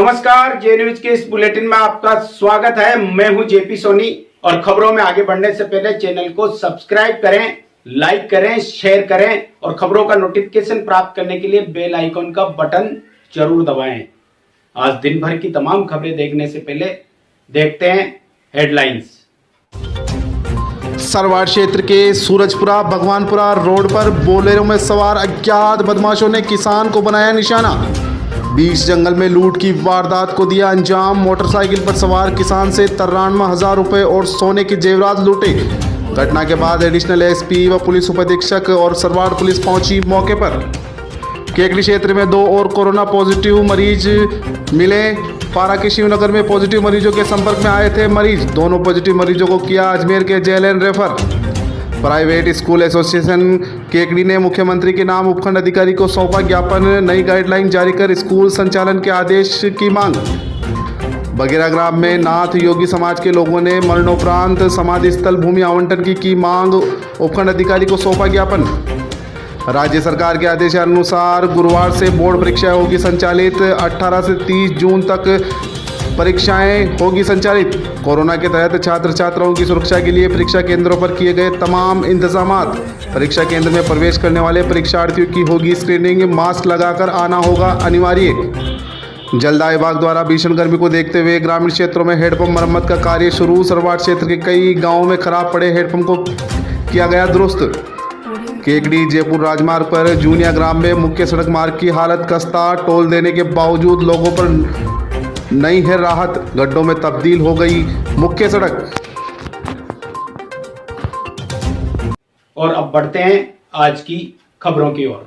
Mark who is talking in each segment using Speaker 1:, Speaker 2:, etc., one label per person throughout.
Speaker 1: नमस्कार, जे न्यूज के इस बुलेटिन में आपका स्वागत है। मैं हूं जेपी सोनी और खबरों में आगे बढ़ने से पहले चैनल को सब्सक्राइब करें, लाइक करें, शेयर करें और खबरों का नोटिफिकेशन प्राप्त करने के लिए बेल आइकॉन का बटन जरूर दबाएं। आज दिन भर की तमाम खबरें देखने से पहले देखते हैं हेडलाइंस।
Speaker 2: सरवाड़ क्षेत्र के सूरजपुरा भगवानपुरा रोड पर बोलेरो में सवार अज्ञात बदमाशों ने किसान को बनाया निशाना। बीच जंगल में लूट की वारदात को दिया अंजाम। मोटरसाइकिल पर सवार किसान से 93,000 रुपए और सोने के जेवरात लूटे। घटना के बाद एडिशनल एसपी व पुलिस उपाधीक्षक और सरवाड़ पुलिस पहुंची मौके पर। केकड़ी क्षेत्र में 2 और कोरोना पॉजिटिव मरीज मिले। पारा के शिवनगर में पॉजिटिव मरीजों के संपर्क में आए थे मरीज। दोनों पॉजिटिव मरीजों को किया अजमेर के JLN refer. Private school association Kekri ने मुख्यमंत्री के नाम उपखंड अधिकारी को सौंपा ज्ञापन। नई गाइडलाइन जारी कर स्कूल संचालन के आदेश की मांग। बगेरा ग्राम में नाथ योगी समाज के लोगों ने मरणोपरांत समाधि स्थल भूमि आवंटन की मांग। उपखंड अधिकारी को सौंपा ज्ञापन। राज्य सरकार के आदेशानुसार गुरुवार से बोर्ड परीक्षाएं होगी संचालित। 18 से 30 जून तक परीक्षाएं होगी संचालित। कोरोना के तहत छात्र छात्राओं की सुरक्षा के लिए परीक्षा केंद्रों पर किए गए तमाम इंतजामात। परीक्षा केंद्र में प्रवेश करने वाले परीक्षार्थियों की होगी स्क्रीनिंग। मास्क लगाकर आना होगा अनिवार्य। जलदाय विभाग द्वारा भीषण गर्मी को देखते हुए ग्रामीण क्षेत्रों में हेडपंप मरम्मत का कार्य शुरू। सरवाड़ क्षेत्र के कई गाँवों में खराब पड़े हेडपंप को किया गया दुरुस्त। केकड़ी जयपुर राजमार्ग पर जूनिया ग्राम में मुख्य सड़क मार्ग की हालत खस्ता। टोल देने के बावजूद लोगों पर नहीं है राहत। गड्ढों में तब्दील हो गई मुख्य सड़क।
Speaker 1: और अब बढ़ते हैं आज की खबरों की ओर।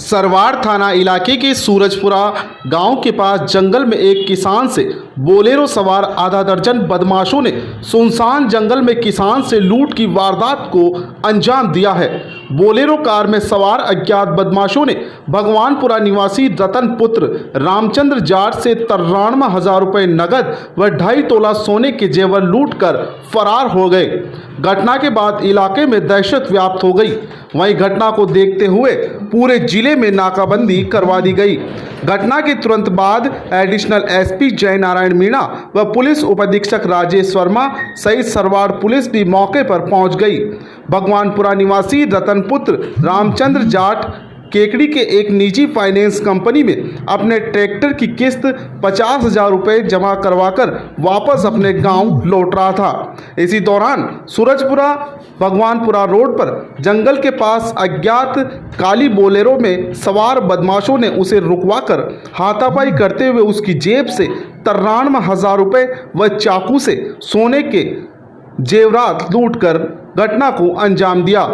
Speaker 2: सरवाड़ थाना इलाके के सूरजपुरा गांव के पास जंगल में एक किसान से बोलेरो सवार आधा दर्जन बदमाशों ने सुनसान जंगल में किसान से लूट की वारदात को अंजाम दिया है। बोलेरो कार में सवार अज्ञात बदमाशों ने भगवानपुरा निवासी रतन पुत्र रामचंद्र जाट से 93,000 रुपए नगद व 2.5 तोला सोने के जेवर लूट कर फरार हो गए। घटना के बाद इलाके में दहशत व्याप्त हो गई। वहीं घटना को देखते हुए पूरे जिले में नाकाबंदी करवा दी गई। घटना के तुरंत बाद एडिशनल एसपी जय नारायण मीणा व पुलिस उपाधीक्षक राजेश वर्मा सहित सरवाड़ पुलिस भी मौके पर पहुंच गई। भगवानपुरा निवासी रतन पुत्र रामचंद्र जाट केकड़ी के एक निजी फाइनेंस कंपनी में अपने ट्रैक्टर की किस्त 50,000 रुपये जमा करवाकर वापस अपने गांव लौट रहा था। इसी दौरान सूरजपुरा भगवानपुरा रोड पर जंगल के पास अज्ञात काली बोलेरो में सवार बदमाशों ने उसे रुकवाकर हाथापाई करते हुए उसकी जेब से 93,000 रुपये व चाकू से सोने के जेवरात लूटकर घटना को अंजाम दिया।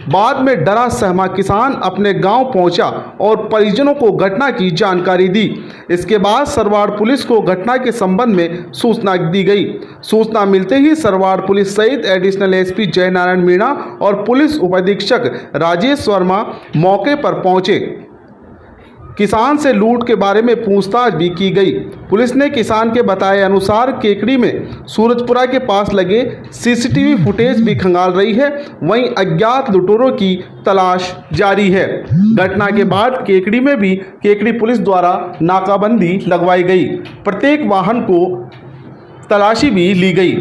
Speaker 2: बाद में डरा सहमा किसान अपने गांव पहुंचा और परिजनों को घटना की जानकारी दी। इसके बाद सरवाड़ पुलिस को घटना के संबंध में सूचना दी गई। सूचना मिलते ही सरवाड़ पुलिस सहित एडिशनल एसपी जय नारायण मीणा और पुलिस उपाधीक्षक राजेश वर्मा मौके पर पहुंचे। किसान से लूट के बारे में पूछताछ भी की गई। पुलिस ने किसान के बताए अनुसार केकड़ी में सूरजपुरा के पास लगे सीसीटीवी फुटेज भी खंगाल रही है। वहीं अज्ञात लुटेरों की तलाश जारी है। घटना के बाद केकड़ी में भी केकड़ी पुलिस द्वारा नाकाबंदी लगवाई गई। प्रत्येक वाहन को तलाशी भी ली गई।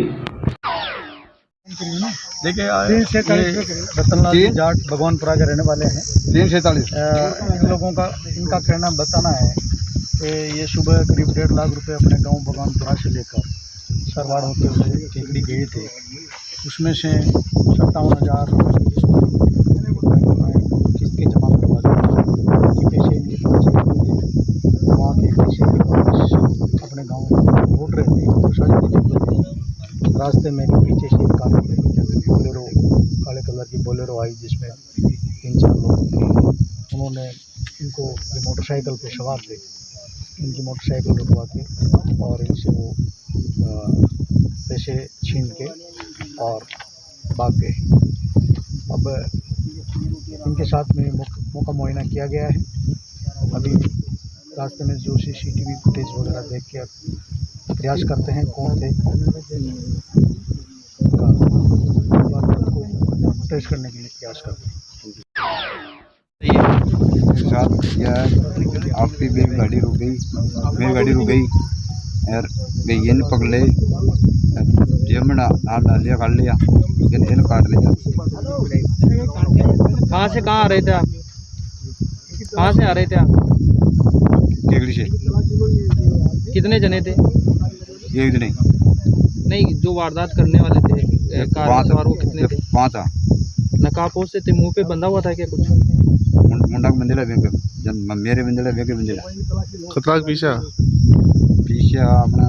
Speaker 3: देखिए रतनलाल जाट भगवानपुरा के रहने वाले हैं।
Speaker 4: 346
Speaker 3: इन लोगों का इनका कहना बताना है कि ये सुबह करीब 1.5 लाख रुपए अपने गांव भगवानपुरा से लेकर सरवाड़ होते हुए केकड़ी गए थे। उसमें से 57,000 किस्त के जमा करवा दिए। पैसे इनके पास नहीं थे। वहाँ के पैसे अपने गाँव लौट रहे थे तो शायद रास्ते में पीछे से बोलेरो काले कलर की बोलेरो आई जिसमें 3-4 लोग थे। उन्होंने इनको ये मोटरसाइकिल पे सवार थे, इनकी मोटरसाइकिल रुकवा के और इनसे वो पैसे छीन के और भाग गए। अब इनके साथ में मौका मुआयना किया गया है। अभी रास्ते में जो सीसीटीवी फुटेज वगैरह देख के प्रयास करते हैं कौन थे ट्रेस करने के लिए प्रयास करते हैं।
Speaker 4: के साथ किया है। आपकी मेरी गाड़ी रुक गई, मेरी गाड़ी रुक गई और भैया ने पकड़े, जेब में हाथ डाल लिया, काट लिया, इन काट लिया।
Speaker 5: कहाँ से कहाँ आ रहे थे आप? कहाँ से आ रहे थे आप?
Speaker 4: केकड़ी से।
Speaker 5: कितने जने थे?
Speaker 4: एक दिन
Speaker 5: नहीं, जो वारदात करने वाले थे कार में सवार, वो कितने थे?
Speaker 4: 5 था।
Speaker 5: नकाबपोश से थे, मुंह पे बंधा हुआ था क्या कुछ?
Speaker 4: मुंडा को बंदेला मेरे बंदेला बेके बंदेला
Speaker 2: खतरा के
Speaker 4: पीछे अपना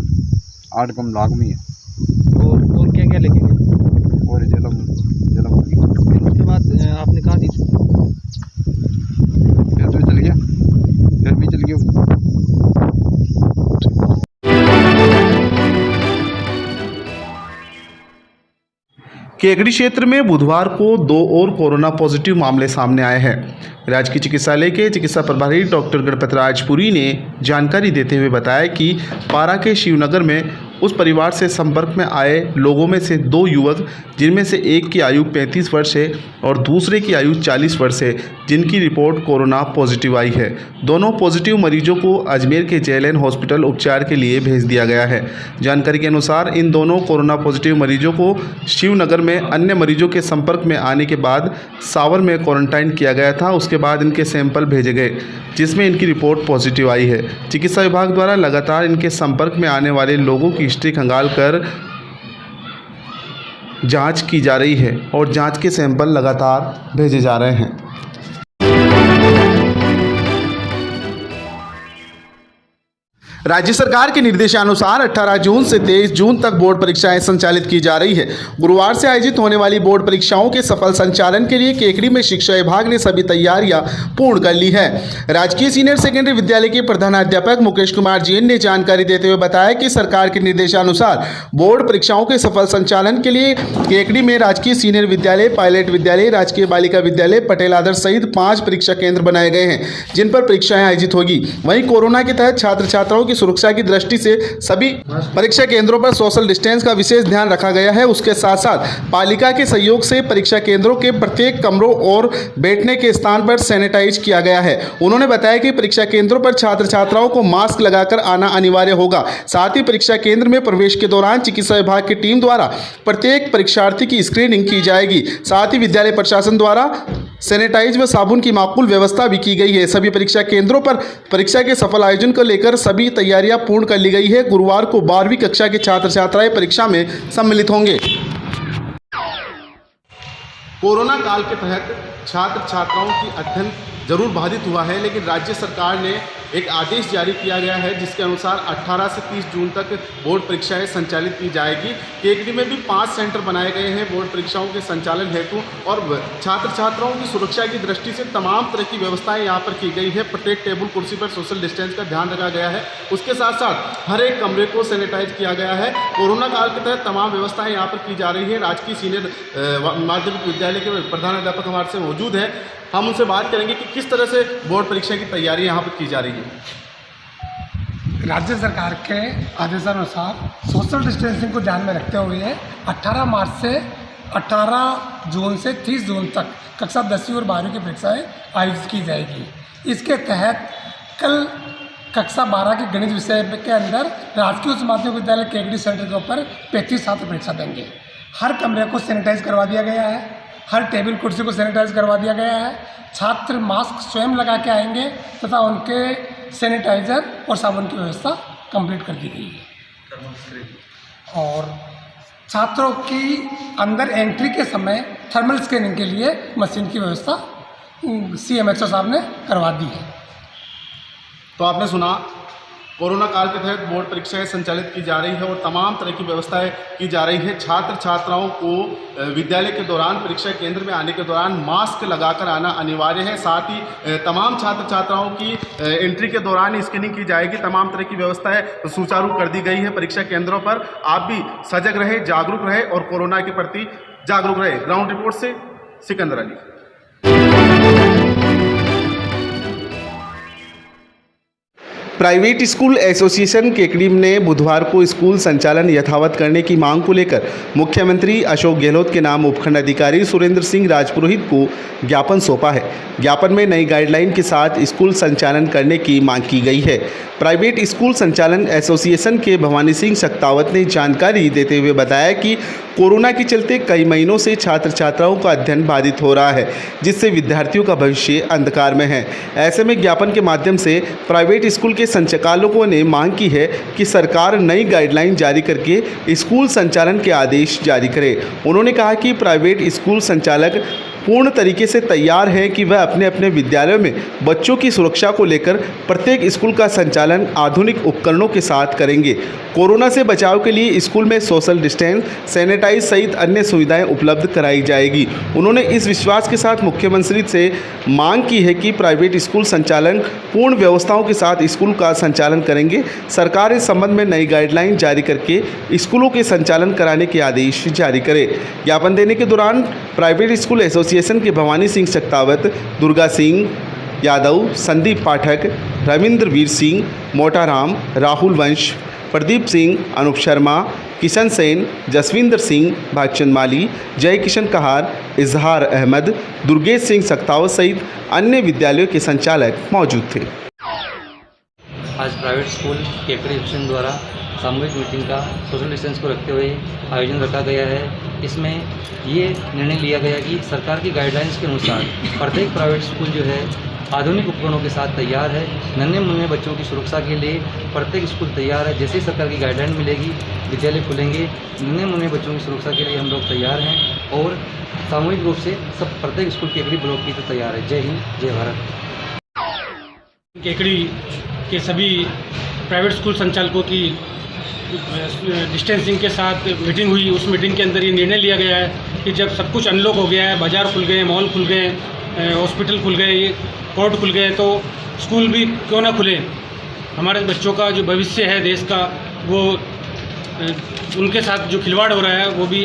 Speaker 4: 8 कम लाख में है।
Speaker 5: और क्या क्या लेके गए?
Speaker 4: और जलम
Speaker 5: उसके बाद आपने कहा दी?
Speaker 4: फिर तो चल गया, फिर भी चल गया।
Speaker 2: केकड़ी क्षेत्र में बुधवार को 2 और कोरोना पॉजिटिव मामले सामने आए हैं। राजकीय चिकित्सालय के चिकित्सा प्रभारी डॉक्टर गणपत राजपुरी ने जानकारी देते हुए बताया कि पारा के शिवनगर में उस परिवार से संपर्क में आए लोगों में से 2 युवक, जिनमें से एक की आयु 35 वर्ष है और दूसरे की आयु 40 वर्ष है, जिनकी रिपोर्ट कोरोना पॉजिटिव आई है। दोनों पॉजिटिव मरीजों को अजमेर के JLN हॉस्पिटल उपचार के लिए भेज दिया गया है। जानकारी के अनुसार इन दोनों कोरोना पॉजिटिव मरीजों को शिवनगर में अन्य मरीजों के संपर्क में आने के बाद सावर में क्वारंटाइन किया गया था। उसके बाद इनके सैंपल भेजे गए, जिसमें इनकी रिपोर्ट पॉजिटिव आई है। चिकित्सा विभाग द्वारा लगातार इनके संपर्क में आने वाले लोगों की हिस्ट्री खंगाल कर जांच की जा रही है और जांच के सैंपल लगातार भेजे जा रहे हैं। राज्य सरकार के निर्देशानुसार 18 जून से 23 जून तक बोर्ड परीक्षाएं संचालित की जा रही है। गुरुवार से आयोजित होने वाली बोर्ड परीक्षाओं के सफल संचालन के लिए केकड़ी में शिक्षा विभाग ने सभी तैयारियां पूर्ण कर ली है। राजकीय सीनियर सेकेंडरी विद्यालय के प्रधानाध्यापक मुकेश कुमार जैन ने जानकारी देते हुए बताया कि सरकार के निर्देशानुसार बोर्ड परीक्षाओं के सफल संचालन के लिए केकड़ी में राजकीय सीनियर विद्यालय, पायलट विद्यालय, राजकीय बालिका विद्यालय, पटेल आदर्श सहित 5 परीक्षा केंद्र बनाए गए हैं, जिन पर परीक्षाएं आयोजित होगी। वहीं कोरोना के तहत छात्र छात्राओं की सुरक्षा की दृष्टि से सभी परीक्षा केंद्रों पर सोशल डिस्टेंस का विशेष ध्यान रखा गया है। उसके साथ साथ पालिका के सहयोग से परीक्षा केंद्रों के प्रत्येक कमरों और बैठने के स्थान पर सैनिटाइज किया गया है। उन्होंने बताया कि परीक्षा केंद्रों पर छात्र छात्राओं को मास्क लगाकर आना अनिवार्य होगा। साथ ही परीक्षा केंद्र में प्रवेश के दौरान चिकित्सा विभाग की टीम द्वारा प्रत्येक परीक्षार्थी की स्क्रीनिंग की जाएगी। साथ ही विद्यालय प्रशासन द्वारा सैनिटाइज व साबुन की माकूल व्यवस्था भी की गई है। सभी परीक्षा केंद्रों पर परीक्षा के सफल आयोजन को लेकर सभी तैयारियां पूर्ण कर ली गई है। गुरुवार को 12वीं कक्षा के छात्र छात्राएं परीक्षा में सम्मिलित होंगे। कोरोना काल के तहत छात्र छात्राओं की अध्ययन जरूर बाधित हुआ है, लेकिन राज्य सरकार ने एक आदेश जारी किया गया है, जिसके अनुसार 18 से 30 जून तक बोर्ड परीक्षाएं संचालित की जाएगी। केकड़ी में भी 5 सेंटर बनाए गए हैं बोर्ड परीक्षाओं के संचालन हेतु, और छात्र छात्राओं की सुरक्षा की दृष्टि से तमाम तरह की व्यवस्थाएं यहां पर की गई है। प्रत्येक टेबल कुर्सी पर सोशल डिस्टेंस का ध्यान रखा गया है। उसके साथ साथ हर एक कमरे को सैनिटाइज किया गया है। कोरोना काल के तहत तमाम व्यवस्थाएं यहाँ पर की जा रही है। राजकीय सीनियर माध्यमिक विद्यालय के प्रधानाध्यापक हमारे से मौजूद है। हम उनसे बात करेंगे कि किस तरह से बोर्ड परीक्षा की तैयारी यहाँ पर की जा रही है।
Speaker 6: राज्य सरकार के आदेशानुसार सोशल डिस्टेंसिंग को ध्यान में रखते हुए 18 मार्च से 18 जून से 30 जून तक कक्षा 10वीं और 12वीं की परीक्षाएं आयोजित की जाएगी। इसके तहत कल कक्षा 12 के गणित विषय के अंदर राजकीय उच्च माध्यमिक विद्यालय केकड़ी सेंटर के ऊपर 35 छात्र परीक्षा देंगे। हर कमरे को सैनिटाइज करवा दिया गया है, हर टेबल कुर्सी को सैनिटाइज करवा दिया गया है। छात्र मास्क स्वयं लगा के आएंगे तथा उनके सैनिटाइजर और साबुन की व्यवस्था कंप्लीट कर दी गई है। और छात्रों की अंदर एंट्री के समय थर्मल स्कैनिंग के लिए मशीन की व्यवस्था CMHO साहब ने करवा दी है।
Speaker 2: तो आपने सुना, कोरोना काल के तहत बोर्ड परीक्षाएं संचालित की जा रही है और तमाम तरह की व्यवस्थाएं की जा रही है। छात्र छात्राओं को विद्यालय के दौरान, परीक्षा केंद्र में आने के दौरान मास्क लगाकर आना अनिवार्य है। साथ ही तमाम छात्र छात्राओं की एंट्री के दौरान स्कैनिंग की जाएगी। तमाम तरह की व्यवस्थाएं सुचारू कर दी गई है परीक्षा केंद्रों पर। आप भी सजग रहे, जागरूक रहे और कोरोना के प्रति जागरूक रहे। ग्राउंड रिपोर्ट से Sikandar Ali. Private school association Kekri ने बुधवार को स्कूल संचालन यथावत करने की मांग को लेकर मुख्यमंत्री अशोक गहलोत के नाम उपखंड अधिकारी सुरेंद्र सिंह राजपुरोहित को ज्ञापन सौंपा है। ज्ञापन में नई गाइडलाइन के साथ स्कूल संचालन करने की मांग की गई है। प्राइवेट स्कूल संचालन एसोसिएशन के भवानी सिंह सक्तावत ने जानकारी देते हुए बताया कि कोरोना के चलते कई महीनों से छात्र छात्राओं का अध्ययन बाधित हो रहा है, जिससे विद्यार्थियों का भविष्य अंधकार में है। ऐसे में ज्ञापन के माध्यम से प्राइवेट स्कूल के संचालकों ने मांग की है कि सरकार नई गाइडलाइन जारी करके स्कूल संचालन के आदेश जारी करे। उन्होंने कहा कि प्राइवेट स्कूल संचालक पूर्ण तरीके से तैयार हैं कि वह अपने अपने विद्यालयों में बच्चों की सुरक्षा को लेकर प्रत्येक स्कूल का संचालन आधुनिक उपकरणों के साथ करेंगे। कोरोना से बचाव के लिए स्कूल में सोशल डिस्टेंस, सैनिटाइज सहित अन्य सुविधाएं उपलब्ध कराई जाएगी। उन्होंने इस विश्वास के साथ मुख्यमंत्री से मांग की है कि प्राइवेट स्कूल संचालन पूर्ण व्यवस्थाओं के साथ स्कूल का संचालन करेंगे। सरकार इस संबंध में नई गाइडलाइन जारी करके स्कूलों के संचालन कराने के आदेश जारी करे। ज्ञापन देने के दौरान प्राइवेट स्कूल एसोसिएशन के भवानी सिंह सक्तावत, दुर्गा सिंह यादव, संदीप पाठक, रविंद्र वीर सिंह, मोटाराम, राहुल वंश, प्रदीप सिंह, अनूप शर्मा, किशन सेन, जसविंदर सिंह, भागचंद माली, जय किशन कहार, इजहार अहमद, दुर्गेश सिंह सक्तावत सहित अन्य विद्यालयों के संचालक मौजूद थे।
Speaker 5: आज प्राइवेट स्कूल केकड़ी एसोसिएशन द्वारा सामूहिक मीटिंग का सोशल डिस्टेंस को रखते हुए आयोजन रखा गया है। इसमें ये निर्णय लिया गया कि सरकार की गाइडलाइंस के अनुसार प्रत्येक प्राइवेट स्कूल जो है आधुनिक उपकरणों के साथ तैयार है। नन्हे मुन्ने बच्चों की सुरक्षा के लिए प्रत्येक स्कूल तैयार है। जैसे ही सरकार की गाइडलाइन मिलेगी, विद्यालय खुलेंगे। नन्हे मुन्ने बच्चों की सुरक्षा के लिए हम लोग तैयार हैं और सामूहिक रूप से सब प्रत्येक स्कूल केकड़ी ब्लॉक की तो तैयार है। जय हिंद, जय भारत।
Speaker 7: केकड़ी के सभी प्राइवेट स्कूल संचालकों की डिस्टेंसिंग के साथ मीटिंग हुई। उस मीटिंग के अंदर ये निर्णय लिया गया है कि जब सब कुछ अनलॉक हो गया है, बाज़ार खुल गए, मॉल खुल गए, हॉस्पिटल खुल गए, कोर्ट खुल गए, तो स्कूल भी क्यों ना खुले। हमारे बच्चों का जो भविष्य है देश का, वो उनके साथ जो खिलवाड़ हो रहा है, वो भी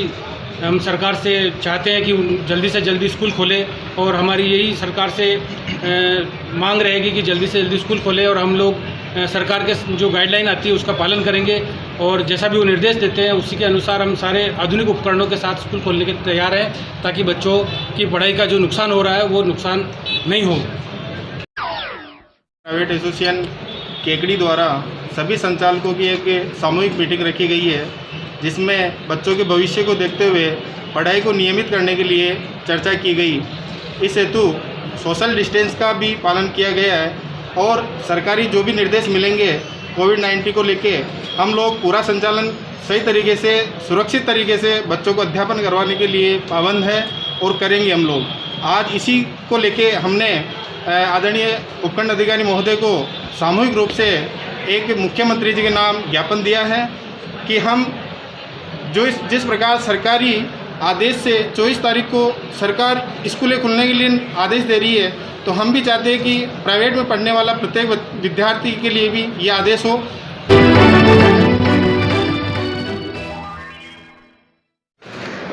Speaker 7: हम सरकार से चाहते हैं कि जल्दी से जल्दी स्कूल खोले। और हमारी यही सरकार से मांग रहेगी कि जल्दी से जल्दी स्कूल खोले और हम लोग सरकार के जो गाइडलाइन आती है उसका पालन करेंगे और जैसा भी वो निर्देश देते हैं उसी के अनुसार हम सारे आधुनिक उपकरणों के साथ स्कूल खोलने के तैयार हैं, ताकि बच्चों की पढ़ाई का जो नुकसान हो रहा है वो नुकसान नहीं हो।
Speaker 8: प्राइवेट एसोसिएशन केकड़ी द्वारा सभी संचालकों की एक सामूहिक मीटिंग रखी गई है, जिसमें बच्चों के भविष्य को देखते हुए पढ़ाई को नियमित करने के लिए चर्चा की गई। इस हेतु सोशल डिस्टेंस का भी पालन किया गया है और सरकारी जो भी निर्देश मिलेंगे कोविड-19 को लेके हम लोग पूरा संचालन सही तरीके से, सुरक्षित तरीके से बच्चों को अध्यापन करवाने के लिए पाबंद है और करेंगे हम लोग। आज इसी को लेके हमने आदरणीय उपखंड अधिकारी महोदय को सामूहिक रूप से एक मुख्यमंत्री जी के नाम ज्ञापन दिया है कि हम जिस प्रकार सरकारी आदेश से 24 तारीख को सरकार स्कूलें खुलने के लिए आदेश दे रही है, तो हम भी चाहते हैं कि प्राइवेट में पढ़ने वाला प्रत्येक विद्यार्थी के लिए भी ये आदेश हो।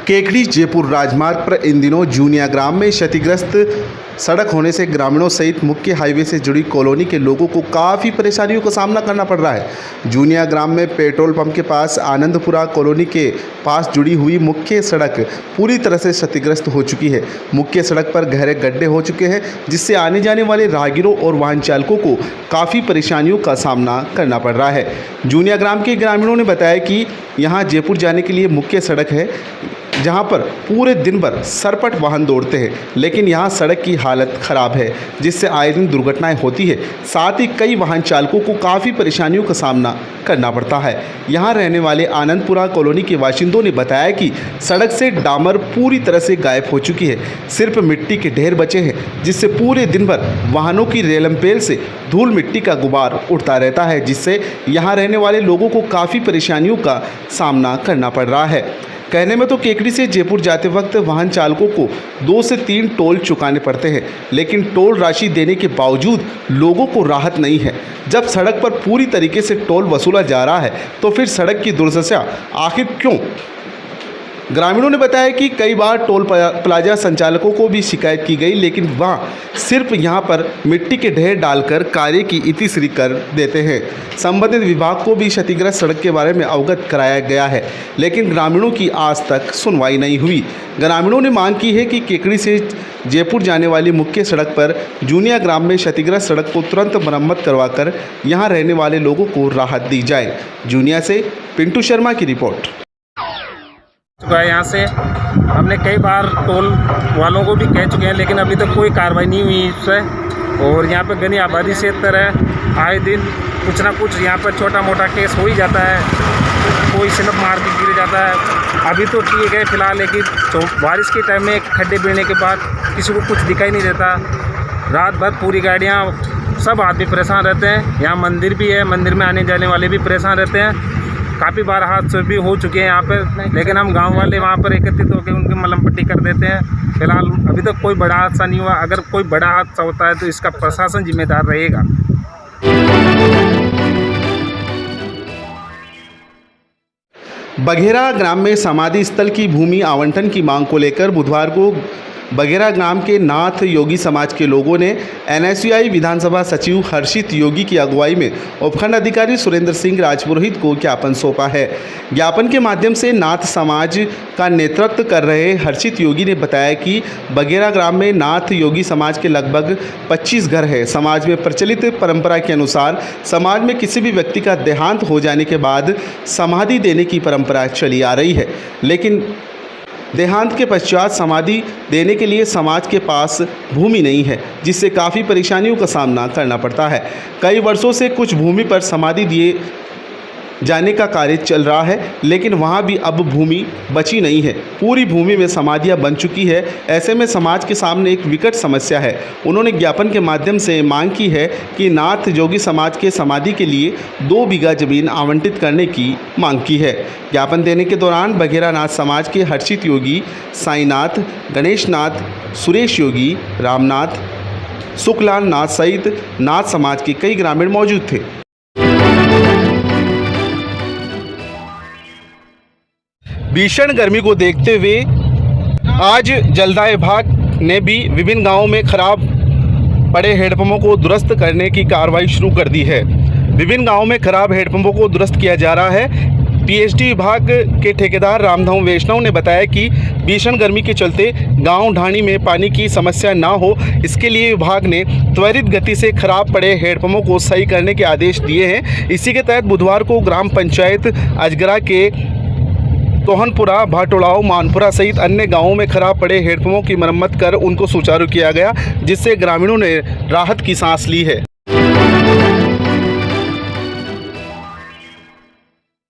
Speaker 2: केकड़ी जयपुर राजमार्ग पर इन दिनों जूनिया ग्राम में क्षतिग्रस्त सड़क होने से ग्रामीणों सहित मुख्य हाईवे से जुड़ी कॉलोनी के लोगों को काफ़ी परेशानियों का सामना करना पड़ रहा है। जूनिया ग्राम में पेट्रोल पंप के पास आनंदपुरा कॉलोनी के पास जुड़ी हुई मुख्य सड़क पूरी तरह से क्षतिग्रस्त हो चुकी है। मुख्य सड़क पर गहरे गड्ढे हो चुके हैं, जिससे आने जाने वाले राहगीरों और वाहन चालकों को काफ़ी परेशानियों का सामना करना पड़ रहा है। जूनिया ग्राम के ग्रामीणों ने बताया कि यहाँ जयपुर जाने के लिए मुख्य सड़क है, जहां पर पूरे दिन भर सरपट वाहन दौड़ते हैं, लेकिन यहां सड़क की हालत ख़राब है, जिससे आए दिन दुर्घटनाएं होती है। साथ ही कई वाहन चालकों को काफ़ी परेशानियों का सामना करना पड़ता है। यहां रहने वाले आनंदपुरा कॉलोनी के बाशिंदों ने बताया कि सड़क से डामर पूरी तरह से गायब हो चुकी है, सिर्फ मिट्टी के ढेर बचे हैं, जिससे पूरे दिन भर वाहनों की रेलमपेल से धूल मिट्टी का गुबार उड़ता रहता है, जिससे यहाँ रहने वाले लोगों को काफ़ी परेशानियों का सामना करना पड़ रहा है। कहने में तो केकड़ी से जयपुर जाते वक्त वाहन चालकों को 2 से 3 टोल चुकाने पड़ते हैं, लेकिन टोल राशि देने के बावजूद लोगों को राहत नहीं है। जब सड़क पर पूरी तरीके से टोल वसूला जा रहा है तो फिर सड़क की दुर्दशा आखिर क्यों? ग्रामीणों ने बताया कि कई बार टोल प्लाजा संचालकों को भी शिकायत की गई, लेकिन वहाँ सिर्फ यहाँ पर मिट्टी के ढेर डालकर कार्य की इतिश्री कर देते हैं। संबंधित विभाग को भी क्षतिग्रस्त सड़क के बारे में अवगत कराया गया है, लेकिन ग्रामीणों की आज तक सुनवाई नहीं हुई। ग्रामीणों ने मांग की है कि केकड़ी से जयपुर जाने वाली मुख्य सड़क पर जूनिया ग्राम में क्षतिग्रस्त सड़क को तुरंत मरम्मत करवाकर यहाँ रहने वाले लोगों को राहत दी जाए। जूनिया से पिंटू शर्मा की रिपोर्ट।
Speaker 9: यहाँ से हमने कई बार टोल वालों को भी कह चुके हैं, लेकिन अभी तक कोई कार्रवाई नहीं हुई इससे। और यहाँ पर घनी आबादी क्षेत्र है, आए दिन कुछ ना कुछ यहाँ पर छोटा मोटा केस हो ही जाता है, कोई स्लिप मार के गिर जाता है। अभी तो ठीक है फिलहाल, लेकिन तो बारिश के टाइम में खड्डे बिगड़ने के बाद किसी को कुछ दिखाई नहीं देता। रात भर पूरी गाड़ियाँ, सब आदमी परेशान रहते हैं। यहाँ मंदिर भी है, मंदिर में आने जाने वाले भी परेशान रहते हैं। काफ़ी बार हादसे भी हो चुके हैं यहाँ पर, लेकिन हम गांव वाले वहाँ पर एकत्रित होकर उनकी मलम पट्टी कर देते हैं। फिलहाल अभी तक कोई बड़ा हादसा नहीं हुआ। अगर कोई बड़ा हादसा होता है तो इसका प्रशासन जिम्मेदार रहेगा।
Speaker 2: बघेरा ग्राम में समाधि स्थल की भूमि आवंटन की मांग को लेकर बुधवार को बघेरा ग्राम के नाथ योगी समाज के लोगों ने NSUI विधानसभा सचिव हर्षित योगी की अगुवाई में उपखंड अधिकारी सुरेंद्र सिंह राजपुरोहित को ज्ञापन सौंपा है। ज्ञापन के माध्यम से नाथ समाज का नेतृत्व कर रहे हर्षित योगी ने बताया कि बघेरा ग्राम में नाथ योगी समाज के लगभग 25 घर हैं। समाज में प्रचलित परंपरा के अनुसार समाज में किसी भी व्यक्ति का देहांत हो जाने के बाद समाधि देने की परंपरा चली आ रही है, लेकिन देहांत के पश्चात समाधि देने के लिए समाज के पास भूमि नहीं है, जिससे काफ़ी परेशानियों का सामना करना पड़ता है। कई वर्षों से कुछ भूमि पर समाधि दिए जाने का कार्य चल रहा है, लेकिन वहाँ भी अब भूमि बची नहीं है। पूरी भूमि में समाधियाँ बन चुकी है। ऐसे में समाज के सामने एक विकट समस्या है। उन्होंने ज्ञापन के माध्यम से मांग की है कि नाथ योगी समाज के समाधि के लिए 2 बीघा जमीन आवंटित करने की मांग की है। ज्ञापन देने के दौरान बघेरा नाथ समाज के हर्षित योगी, साईनाथ, गणेश नाथ, सुरेश योगी, रामनाथ, सुखलाल नाथ सहित नाथ समाज के कई ग्रामीण मौजूद थे। भीषण गर्मी को देखते हुए आज जलदाय विभाग ने भी विभिन्न गांवों में खराब पड़े हैंडपंपों को दुरुस्त करने की कार्रवाई शुरू कर दी है। विभिन्न गांवों में खराब हैंडपंपों को दुरुस्त किया जा रहा है। पीएचडी विभाग के ठेकेदार रामधाम वैष्णव ने बताया कि भीषण गर्मी के चलते गांव ढाणी में पानी की समस्या ना हो, इसके लिए विभाग ने त्वरित गति से खराब पड़े हैंडपंपों को सही करने के आदेश दिए हैं। इसी के तहत बुधवार को ग्राम पंचायत अजगरा के तोहनपुरा, भाटोड़ाव, मानपुरा सहित अन्य गांवों में खराब पड़े हैंडपंपों की मरम्मत कर उनको सुचारू किया गया, जिससे ग्रामीणों ने राहत की सांस ली है।